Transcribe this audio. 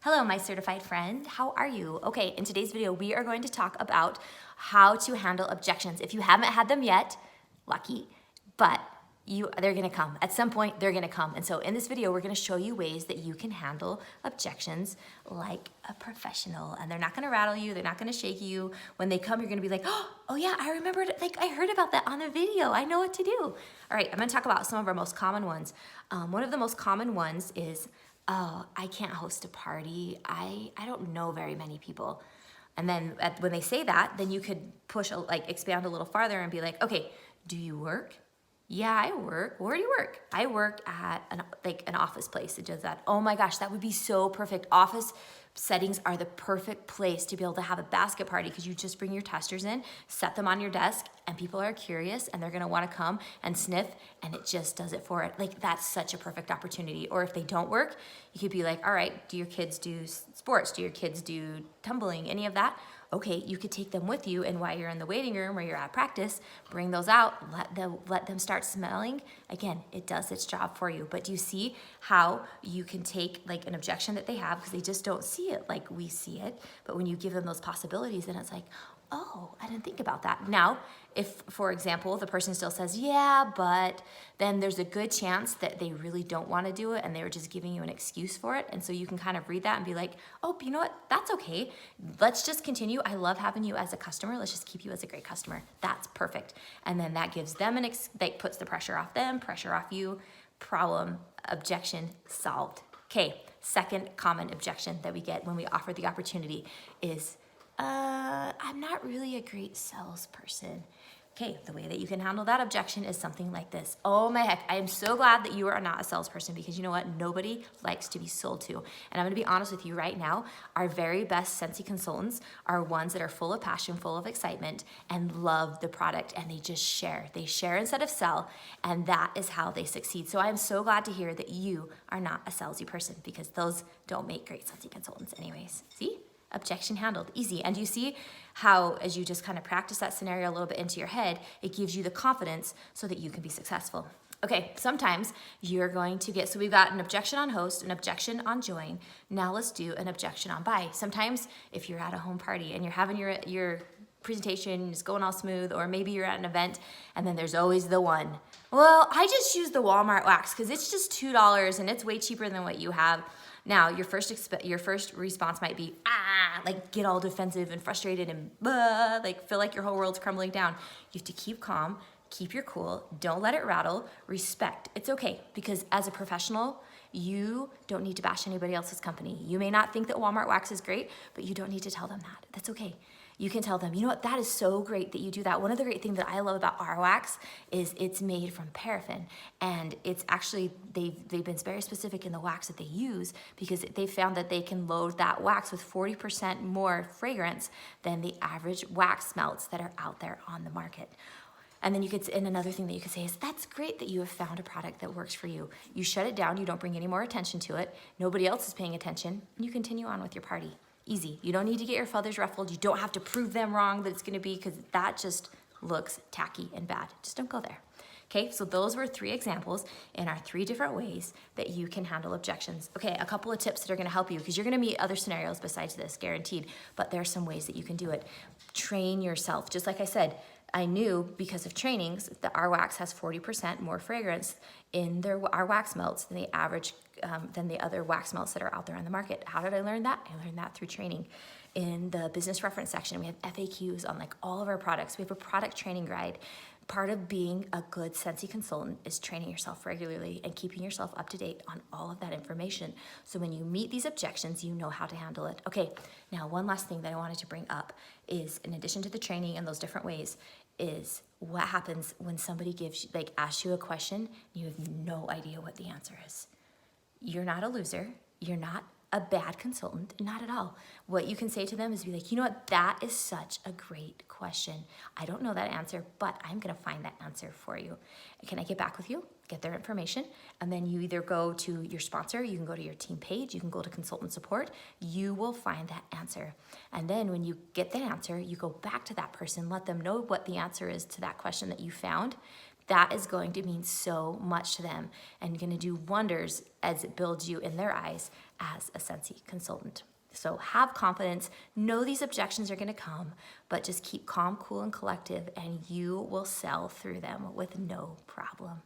Hello, my certified friend. How are you? Okay, in today's video, we are going to talk about how to handle objections. If you haven't had them yet, lucky, but they're gonna come. At some point, they're gonna come. And so in this video, we're gonna show you ways that you can handle objections like a professional. And they're not gonna rattle you, they're not gonna shake you. When they come, you're gonna be like, oh yeah, I remembered, like I heard about that on a video. I know what to do. All right, I'm gonna talk about some of our most common ones. One of the most common ones is, oh, I can't host a party. I don't know very many people. And then when they say that, then you could expand a little farther and be like, okay, do you work? Yeah, I work. Where do you work? I work at an office place that does that. Oh my gosh, that would be so perfect. Office settings are the perfect place to be able to have a basket party because you just bring your testers in, set them on your desk, and people are curious and they're gonna wanna come and sniff, and it just does it for it. Like, that's such a perfect opportunity. Or if they don't work, you could be like, all right, do your kids do sports? Do your kids do tumbling? Any of that? Okay, you could take them with you, and while you're in the waiting room or you're at practice, bring those out, let them start smelling. Again, it does its job for you. But do you see how you can take like an objection that they have because they just don't see it like we see it, but when you give them those possibilities, then it's like, oh, I didn't think about that. Now, if, for example, the person still says, yeah, but, then there's a good chance that they really don't want to do it and they were just giving you an excuse for it. And so you can kind of read that and be like, oh, you know what? That's okay. Let's just continue. I love having you as a customer. Let's just keep you as a great customer. That's perfect. And then that gives them that puts the pressure off them, pressure off you, problem, objection solved. Okay, second common objection that we get when we offer the opportunity is, I'm not really a great salesperson. Okay, the way that you can handle that objection is something like this. Oh my heck, I am so glad that you are not a salesperson because you know what? Nobody likes to be sold to. And I'm gonna be honest with you right now, our very best Scentsy consultants are ones that are full of passion, full of excitement, and love the product, and they just share. They share instead of sell, and that is how they succeed. So I am so glad to hear that you are not a salesy person because those don't make great Scentsy consultants anyways. See? Objection handled, easy. And you see how, as you just kind of practice that scenario a little bit into your head, it gives you the confidence so that you can be successful. Okay, sometimes you're going to get, so we've got an objection on host, an objection on join. Now let's do an objection on buy. Sometimes if you're at a home party and you're having your presentation is going all smooth, or maybe you're at an event and then there's always the one, well, I just use the Walmart wax because it's just $2 and it's way cheaper than what you have. Now, your first response might be, like get all defensive and frustrated and like feel like your whole world's crumbling down. You have to keep calm, keep your cool, don't let it rattle, respect. It's okay, because as a professional, you don't need to bash anybody else's company. You may not think that Walmart wax is great, but you don't need to tell them that. That's okay. You can tell them, you know what, that is so great that you do that. One of the great things that I love about our wax is it's made from paraffin. And it's actually, they've been very specific in the wax that they use because they found that they can load that wax with 40% more fragrance than the average wax melts that are out there on the market. And then and another thing that you could say is, that's great that you have found a product that works for you. You shut it down, you don't bring any more attention to it, nobody else is paying attention, and you continue on with your party. Easy. You don't need to get your feathers ruffled. You don't have to prove them wrong that it's gonna be, because that just looks tacky and bad. Just don't go there. Okay, so those were 3 examples in our 3 different ways that you can handle objections. Okay, a couple of tips that are gonna help you, because you're gonna meet other scenarios besides this, guaranteed, but there are some ways that you can do it. Train yourself. Just like I said, I knew because of trainings that our wax has 40% more fragrance in our wax melts than the average, than the other wax melts that are out there on the market. How did I learn that? I learned that through training. In the business reference section, we have FAQs on like all of our products. We have a product training guide. Part of being a good Scentsy consultant is training yourself regularly and keeping yourself up to date on all of that information. So when you meet these objections, you know how to handle it. Okay, now one last thing that I wanted to bring up is, in addition to the training and those different ways, is what happens when somebody asks you a question and you have no idea what the answer is. You're not a loser. You're not a bad consultant, not at all. What you can say to them is be like, you know what, that is such a great question. I don't know that answer, but I'm gonna find that answer for you. Can I get back with you? Get their information, and then you either go to your sponsor, you can go to your team page, you can go to consultant support, you will find that answer. And then when you get that answer, you go back to that person, let them know what the answer is to that question that you found. That is going to mean so much to them and going to do wonders as it builds you in their eyes as a Scentsy consultant. So have confidence, know these objections are gonna come, but just keep calm, cool, and collective, and you will sell through them with no problem.